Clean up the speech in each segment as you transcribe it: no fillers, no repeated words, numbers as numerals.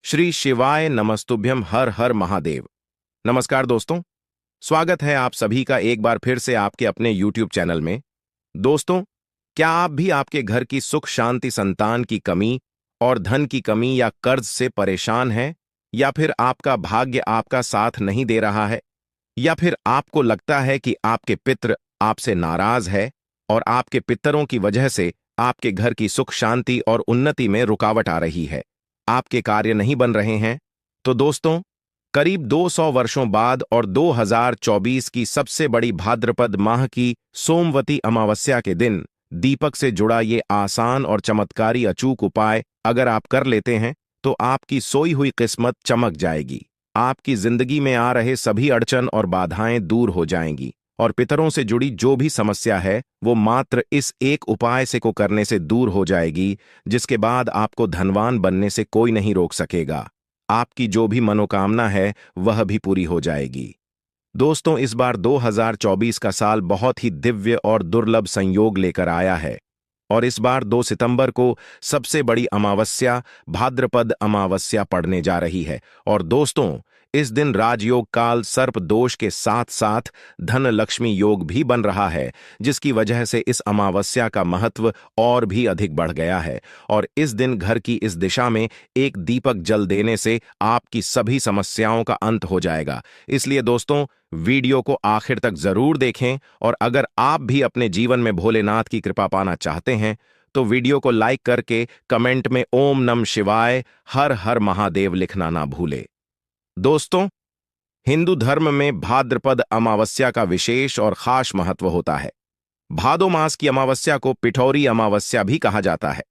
श्री शिवाय नमस्तुभ्यम हर हर महादेव। नमस्कार दोस्तों, स्वागत है आप सभी का एक बार फिर से आपके अपने YouTube चैनल में। दोस्तों, क्या आप भी आपके घर की सुख शांति, संतान की कमी और धन की कमी या कर्ज से परेशान हैं? या फिर आपका भाग्य आपका साथ नहीं दे रहा है? या फिर आपको लगता है कि आपके पितृ आपसे नाराज है और आपके पितरों की वजह से आपके घर की सुख शांति और उन्नति में रुकावट आ रही है, आपके कार्य नहीं बन रहे हैं? तो दोस्तों, करीब 200 वर्षों बाद और 2024 की सबसे बड़ी भाद्रपद माह की सोमवती अमावस्या के दिन दीपक से जुड़ा ये आसान और चमत्कारी अचूक उपाय अगर आप कर लेते हैं तो आपकी सोई हुई किस्मत चमक जाएगी। आपकी जिंदगी में आ रहे सभी अड़चन और बाधाएं दूर हो जाएंगी और पितरों से जुड़ी जो भी समस्या है वो मात्र इस एक उपाय से को करने से दूर हो जाएगी, जिसके बाद आपको धनवान बनने से कोई नहीं रोक सकेगा। आपकी जो भी मनोकामना है वह भी पूरी हो जाएगी। दोस्तों, इस बार 2024 का साल बहुत ही दिव्य और दुर्लभ संयोग लेकर आया है और इस बार 2 सितंबर को सबसे बड़ी अमावस्या भाद्रपद अमावस्या पड़ने जा रही है। और दोस्तों, इस दिन राजयोग काल सर्प दोष के साथ साथ धन लक्ष्मी योग भी बन रहा है, जिसकी वजह से इस अमावस्या का महत्व और भी अधिक बढ़ गया है। और इस दिन घर की इस दिशा में एक दीपक जल देने से आपकी सभी समस्याओं का अंत हो जाएगा। इसलिए दोस्तों, वीडियो को आखिर तक जरूर देखें और अगर आप भी अपने जीवन में भोलेनाथ की कृपा पाना चाहते हैं तो वीडियो को लाइक करके कमेंट में ओम नमः शिवाय हर हर महादेव लिखना ना भूले। दोस्तों, हिंदू धर्म में भाद्रपद अमावस्या का विशेष और खास महत्व होता है। भादो मास की अमावस्या को पिठौरी अमावस्या भी कहा जाता है।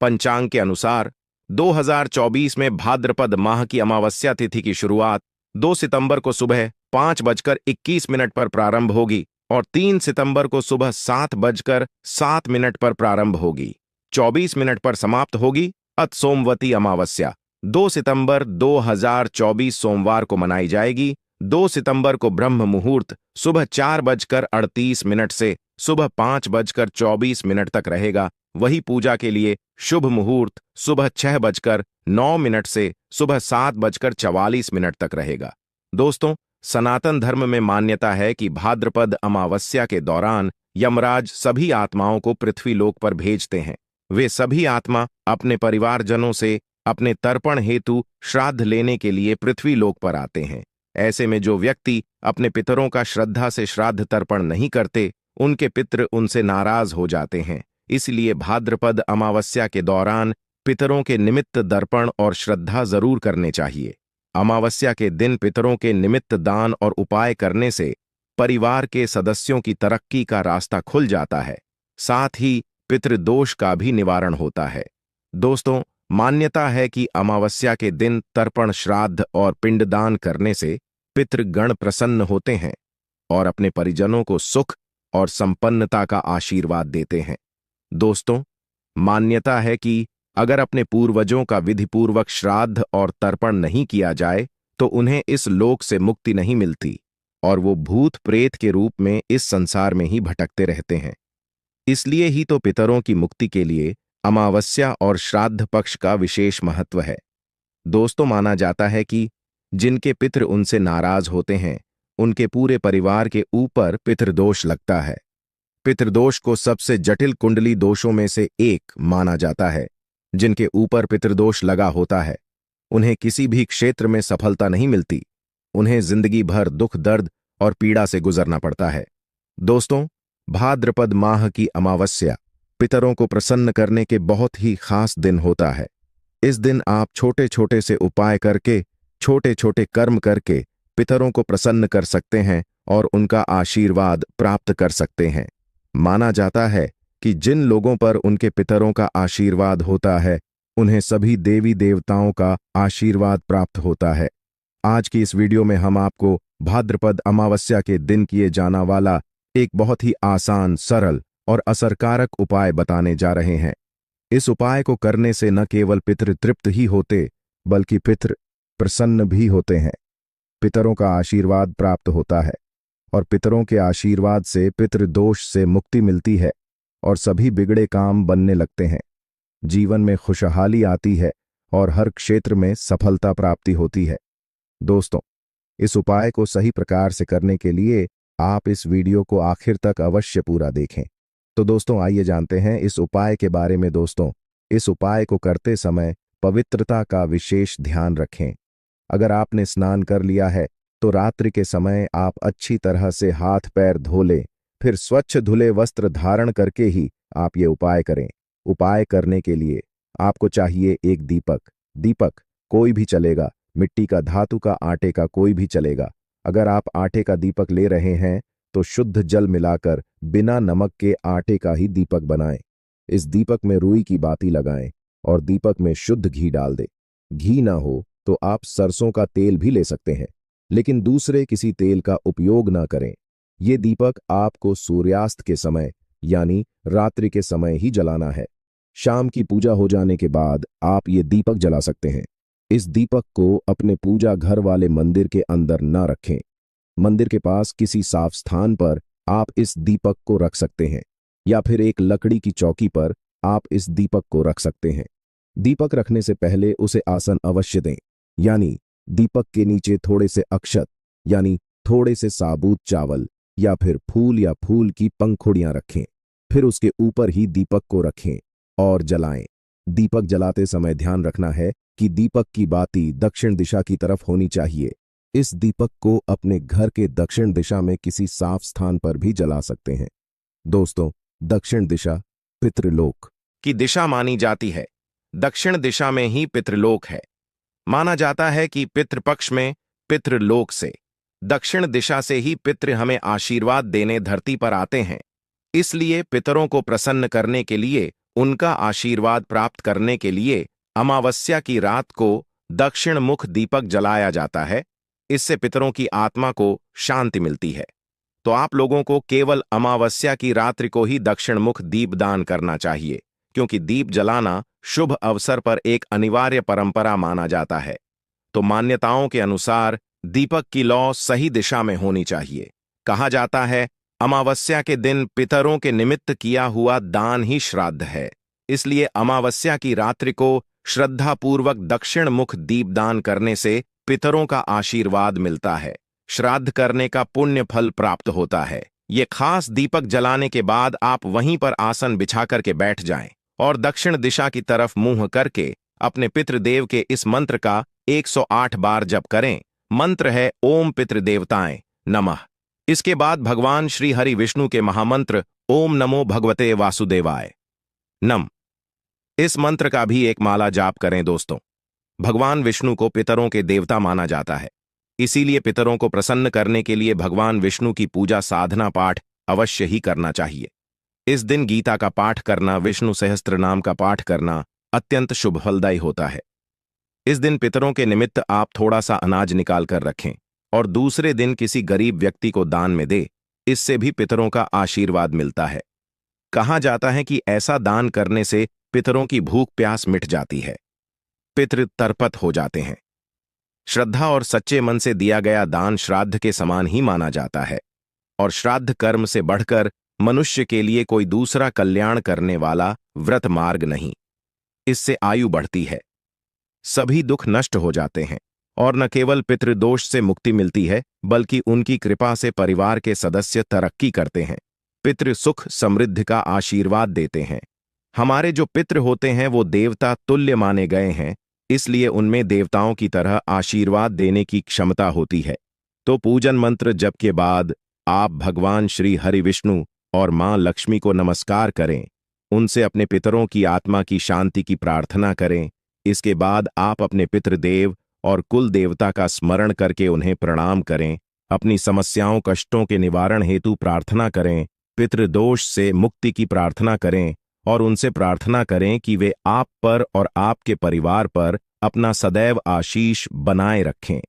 पंचांग के अनुसार 2024 में भाद्रपद माह की अमावस्या तिथि की शुरुआत 2 सितंबर को सुबह 5:21 पर प्रारंभ होगी और 3 सितंबर को सुबह 7:07 पर प्रारंभ होगी, 24 मिनट पर समाप्त होगी। अत सोमवती अमावस्या 2 सितंबर 2024 सोमवार को मनाई जाएगी। 2 सितंबर को ब्रह्म मुहूर्त सुबह 4:38 से सुबह 5:24 तक रहेगा। वही पूजा के लिए शुभ मुहूर्त सुबह 6:09 से सुबह 7:44 तक रहेगा। दोस्तों, सनातन धर्म में मान्यता है कि भाद्रपद अमावस्या के दौरान यमराज सभी आत्माओं को पृथ्वी लोक पर भेजते हैं। वे सभी आत्मा अपने परिवारजनों से अपने तर्पण हेतु श्राद्ध लेने के लिए पृथ्वी लोक पर आते हैं। ऐसे में जो व्यक्ति अपने पितरों का श्रद्धा से श्राद्ध तर्पण नहीं करते, उनके पितृ उनसे नाराज हो जाते हैं। इसलिए भाद्रपद अमावस्या के दौरान पितरों के निमित्त दर्पण और श्रद्धा जरूर करने चाहिए। अमावस्या के दिन पितरों के निमित्त दान और उपाय करने से परिवार के सदस्यों की तरक्की का रास्ता खुल जाता है, साथ ही पितृदोष का भी निवारण होता है। दोस्तों, मान्यता है कि अमावस्या के दिन तर्पण, श्राद्ध और पिंडदान करने से पितृगण प्रसन्न होते हैं और अपने परिजनों को सुख और संपन्नता का आशीर्वाद देते हैं। दोस्तों, मान्यता है कि अगर अपने पूर्वजों का विधिपूर्वक श्राद्ध और तर्पण नहीं किया जाए तो उन्हें इस लोक से मुक्ति नहीं मिलती और वो भूत प्रेत के रूप में इस संसार में ही भटकते रहते हैं। इसलिए ही तो पितरों की मुक्ति के लिए अमावस्या और श्राद्ध पक्ष का विशेष महत्व है। दोस्तों, माना जाता है कि जिनके पितृ उनसे नाराज होते हैं उनके पूरे परिवार के ऊपर पितृदोष लगता है। पितृदोष को सबसे जटिल कुंडली दोषों में से एक माना जाता है। जिनके ऊपर पितृदोष लगा होता है उन्हें किसी भी क्षेत्र में सफलता नहीं मिलती, उन्हें जिंदगी भर दुख, दर्द और पीड़ा से गुजरना पड़ता है। दोस्तों, भाद्रपद माह की अमावस्या पितरों को प्रसन्न करने के बहुत ही खास दिन होता है। इस दिन आप छोटे छोटे से उपाय करके, छोटे छोटे कर्म करके पितरों को प्रसन्न कर सकते हैं और उनका आशीर्वाद प्राप्त कर सकते हैं। माना जाता है कि जिन लोगों पर उनके पितरों का आशीर्वाद होता है उन्हें सभी देवी देवताओं का आशीर्वाद प्राप्त होता है। आज की इस वीडियो में हम आपको भाद्रपद अमावस्या के दिन किए जाना वाला एक बहुत ही आसान, सरल और असरकारक उपाय बताने जा रहे हैं। इस उपाय को करने से न केवल पितृ तृप्त ही होते बल्कि पितृ प्रसन्न भी होते हैं। पितरों का आशीर्वाद प्राप्त होता है और पितरों के आशीर्वाद से पितृदोष से मुक्ति मिलती है और सभी बिगड़े काम बनने लगते हैं। जीवन में खुशहाली आती है और हर क्षेत्र में सफलता प्राप्ति होती है। दोस्तों, इस उपाय को सही प्रकार से करने के लिए आप इस वीडियो को आखिर तक अवश्य पूरा देखें। तो दोस्तों, आइए जानते हैं इस उपाय के बारे में। दोस्तों, इस उपाय को करते समय पवित्रता का विशेष ध्यान रखें। अगर आपने स्नान कर लिया है तो रात्रि के समय आप अच्छी तरह से हाथ पैर धो लें, फिर स्वच्छ धुले वस्त्र धारण करके ही आप ये उपाय करें। उपाय करने के लिए आपको चाहिए एक दीपक। दीपक कोई भी चलेगा, मिट्टी का, धातु का, आटे का, कोई भी चलेगा। अगर आप आटे का दीपक ले रहे हैं तो शुद्ध जल मिलाकर बिना नमक के आटे का ही दीपक बनाएं। इस दीपक में रुई की बाती लगाएं और दीपक में शुद्ध घी डाल दें। घी ना हो तो आप सरसों का तेल भी ले सकते हैं, लेकिन दूसरे किसी तेल का उपयोग ना करें। ये दीपक आपको सूर्यास्त के समय यानी रात्रि के समय ही जलाना है। शाम की पूजा हो जाने के बाद आप ये दीपक जला सकते हैं। इस दीपक को अपने पूजा घर वाले मंदिर के अंदर ना रखें। मंदिर के पास किसी साफ स्थान पर आप इस दीपक को रख सकते हैं, या फिर एक लकड़ी की चौकी पर आप इस दीपक को रख सकते हैं। दीपक रखने से पहले उसे आसन अवश्य दें, यानी दीपक के नीचे थोड़े से अक्षत यानी थोड़े से साबुत चावल या फिर फूल या फूल की पंखुड़ियां रखें। फिर उसके ऊपर ही दीपक को रखें और जलाएं। दीपक जलाते समय ध्यान रखना है कि दीपक की बाती दक्षिण दिशा की तरफ होनी चाहिए। इस दीपक को अपने घर के दक्षिण दिशा में किसी साफ स्थान पर भी जला सकते हैं। दोस्तों, दक्षिण दिशा पितृलोक की दिशा मानी जाती है। दक्षिण दिशा में ही पितृलोक है। माना जाता है कि पितृपक्ष में पितृलोक से दक्षिण दिशा से ही पितृ हमें आशीर्वाद देने धरती पर आते हैं। इसलिए पितरों को प्रसन्न करने के लिए, उनका आशीर्वाद प्राप्त करने के लिए अमावस्या की रात को दक्षिण मुख दीपक जलाया जाता है। इससे पितरों की आत्मा को शांति मिलती है। तो आप लोगों को केवल अमावस्या की रात्रि को ही दक्षिण मुख दीपदान करना चाहिए, क्योंकि दीप जलाना शुभ अवसर पर एक अनिवार्य परंपरा माना जाता है। तो मान्यताओं के अनुसार दीपक की लौ सही दिशा में होनी चाहिए। कहा जाता है, अमावस्या के दिन पितरों के निमित्त किया हुआ दान ही श्राद्ध है। इसलिए अमावस्या की रात्रि को श्रद्धापूर्वक दक्षिण मुख दीपदान करने से पितरों का आशीर्वाद मिलता है, श्राद्ध करने का पुण्य फल प्राप्त होता है। ये खास दीपक जलाने के बाद आप वहीं पर आसन बिछा करके बैठ जाएं और दक्षिण दिशा की तरफ मुंह करके अपने पितृदेव के इस मंत्र का 108 बार जप करें। मंत्र है ओम पितृदेवताएं नमः। इसके बाद भगवान श्री हरि विष्णु के महामंत्र ओम नमो भगवते वासुदेवाय नम, इस मंत्र का भी एक माला जाप करें। दोस्तों, भगवान विष्णु को पितरों के देवता माना जाता है। इसीलिए पितरों को प्रसन्न करने के लिए भगवान विष्णु की पूजा साधना पाठ अवश्य ही करना चाहिए। इस दिन गीता का पाठ करना, विष्णु सहस्त्र नाम का पाठ करना अत्यंत शुभ फलदायी होता है। इस दिन पितरों के निमित्त आप थोड़ा सा अनाज निकाल कर रखें और दूसरे दिन किसी गरीब व्यक्ति को दान में दे। इससे भी पितरों का आशीर्वाद मिलता है। कहा जाता है कि ऐसा दान करने से पितरों की भूख प्यास मिट जाती है, पितृ तरपत हो जाते हैं। श्रद्धा और सच्चे मन से दिया गया दान श्राद्ध के समान ही माना जाता है, और श्राद्ध कर्म से बढ़कर मनुष्य के लिए कोई दूसरा कल्याण करने वाला व्रत मार्ग नहीं। इससे आयु बढ़ती है, सभी दुख नष्ट हो जाते हैं, और न केवल पितृदोष से मुक्ति मिलती है, बल्कि उनकी कृपा से परिवार के सदस्य तरक्की करते हैं, पितृ सुख समृद्धि का आशीर्वाद देते हैं। हमारे जो पितृ होते हैं वो देवता तुल्य माने गए हैं, इसलिए उनमें देवताओं की तरह आशीर्वाद देने की क्षमता होती है। तो पूजन मंत्र जप के बाद आप भगवान श्री हरि विष्णु और मां लक्ष्मी को नमस्कार करें, उनसे अपने पितरों की आत्मा की शांति की प्रार्थना करें। इसके बाद आप अपने पितृदेव और कुल देवता का स्मरण करके उन्हें प्रणाम करें, अपनी समस्याओं कष्टों के निवारण हेतु प्रार्थना करें, पितृदोष से मुक्ति की प्रार्थना करें और उनसे प्रार्थना करें कि वे आप पर और आपके परिवार पर अपना सदैव आशीष बनाए रखें।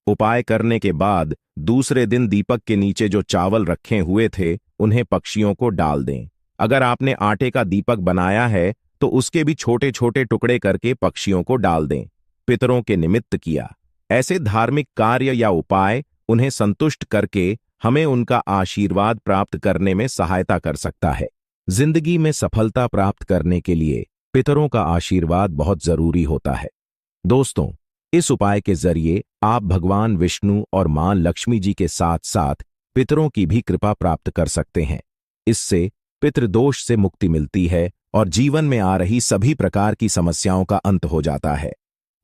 उपाय करने के बाद दूसरे दिन दीपक के नीचे जो चावल रखे हुए थे उन्हें पक्षियों को डाल दें। अगर आपने आटे का दीपक बनाया है तो उसके भी छोटे छोटे टुकड़े करके पक्षियों को डाल दें। पितरों के निमित्त किया ऐसे धार्मिक कार्य या उपाय उन्हें संतुष्ट करके हमें उनका आशीर्वाद प्राप्त करने में सहायता कर सकता है। जिंदगी में सफलता प्राप्त करने के लिए पितरों का आशीर्वाद बहुत जरूरी होता है। दोस्तों, इस उपाय के जरिए आप भगवान विष्णु और मां लक्ष्मी जी के साथ साथ पितरों की भी कृपा प्राप्त कर सकते हैं। इससे पितृदोष से मुक्ति मिलती है और जीवन में आ रही सभी प्रकार की समस्याओं का अंत हो जाता है।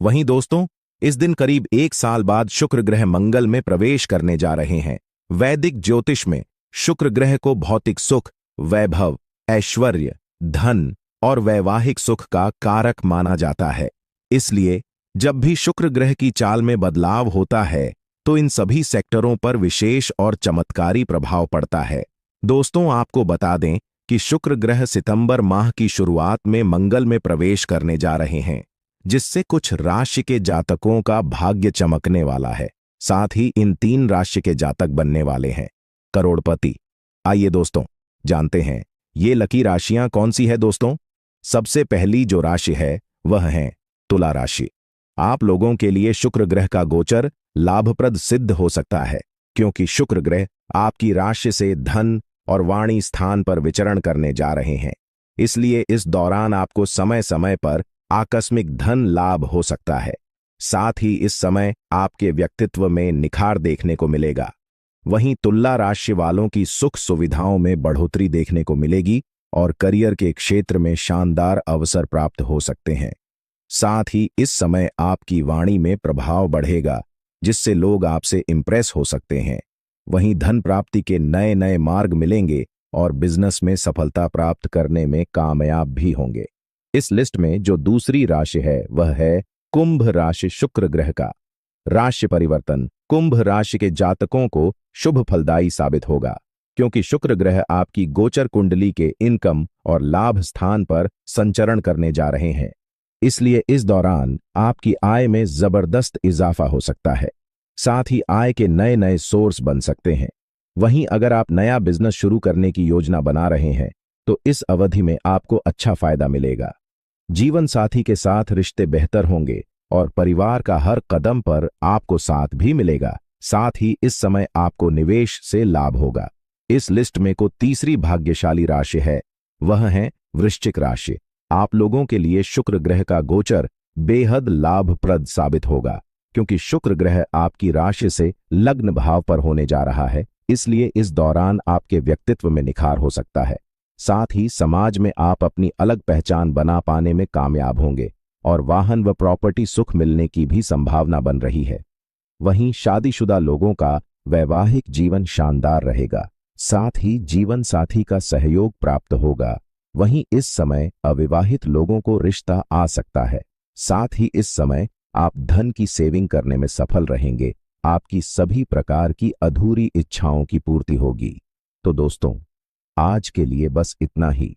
वहीं दोस्तों, इस दिन करीब 1 साल बाद शुक्र ग्रह मंगल में प्रवेश करने जा रहे हैं। वैदिक ज्योतिष में शुक्र ग्रह को भौतिक सुख, वैभव, ऐश्वर्य, धन और वैवाहिक सुख का कारक माना जाता है। इसलिए जब भी शुक्र ग्रह की चाल में बदलाव होता है तो इन सभी सेक्टरों पर विशेष और चमत्कारी प्रभाव पड़ता है। दोस्तों, आपको बता दें कि शुक्र ग्रह सितंबर माह की शुरुआत में मंगल में प्रवेश करने जा रहे हैं, जिससे कुछ राशि के जातकों का भाग्य चमकने वाला है। साथ ही इन 3 राशि के जातक बनने वाले हैं करोड़पति। आइए दोस्तों, जानते हैं ये लकी राशियां कौन सी है। दोस्तों, सबसे पहली जो राशि है वह है तुला राशि। आप लोगों के लिए शुक्र ग्रह का गोचर लाभप्रद सिद्ध हो सकता है, क्योंकि शुक्र ग्रह आपकी राशि से धन और वाणी स्थान पर विचरण करने जा रहे हैं। इसलिए इस दौरान आपको समय समय पर आकस्मिक धन लाभ हो सकता है। साथ ही इस समय आपके व्यक्तित्व में निखार देखने को मिलेगा। वहीं तुला राशि वालों की सुख सुविधाओं में बढ़ोतरी देखने को मिलेगी और करियर के क्षेत्र में शानदार अवसर प्राप्त हो सकते हैं। साथ ही इस समय आपकी वाणी में प्रभाव बढ़ेगा, जिससे लोग आपसे इंप्रेस हो सकते हैं। वहीं धन प्राप्ति के नए नए मार्ग मिलेंगे और बिजनेस में सफलता प्राप्त करने में कामयाब भी होंगे। इस लिस्ट में जो दूसरी राशि है वह है कुंभ राशि। शुक्र ग्रह का राशि परिवर्तन कुंभ राशि के जातकों को शुभ फलदायी साबित होगा, क्योंकि शुक्र ग्रह आपकी गोचर कुंडली के इनकम और लाभ स्थान पर संचरण करने जा रहे हैं। इसलिए इस दौरान आपकी आय में जबरदस्त इजाफा हो सकता है। साथ ही आय के नए नए सोर्स बन सकते हैं। वहीं अगर आप नया बिजनेस शुरू करने की योजना बना रहे हैं तो इस अवधि में आपको अच्छा फायदा मिलेगा। जीवन साथी के साथ रिश्ते बेहतर होंगे और परिवार का हर कदम पर आपको साथ भी मिलेगा। साथ ही इस समय आपको निवेश से लाभ होगा। इस लिस्ट में को तीसरी भाग्यशाली राशि है, वह है वृश्चिक राशि। आप लोगों के लिए शुक्र ग्रह का गोचर बेहद लाभप्रद साबित होगा, क्योंकि शुक्र ग्रह आपकी राशि से लग्न भाव पर होने जा रहा है। इसलिए इस दौरान आपके व्यक्तित्व में निखार हो सकता है। साथ ही समाज में आप अपनी अलग पहचान बना पाने में कामयाब होंगे और वाहन व प्रॉपर्टी सुख मिलने की भी संभावना बन रही है। वहीं शादीशुदा लोगों का वैवाहिक जीवन शानदार रहेगा। साथ ही जीवन साथी का सहयोग प्राप्त होगा। वहीं इस समय अविवाहित लोगों को रिश्ता आ सकता है। साथ ही इस समय आप धन की सेविंग करने में सफल रहेंगे। आपकी सभी प्रकार की अधूरी इच्छाओं की पूर्ति होगी। तो दोस्तों, आज के लिए बस इतना ही।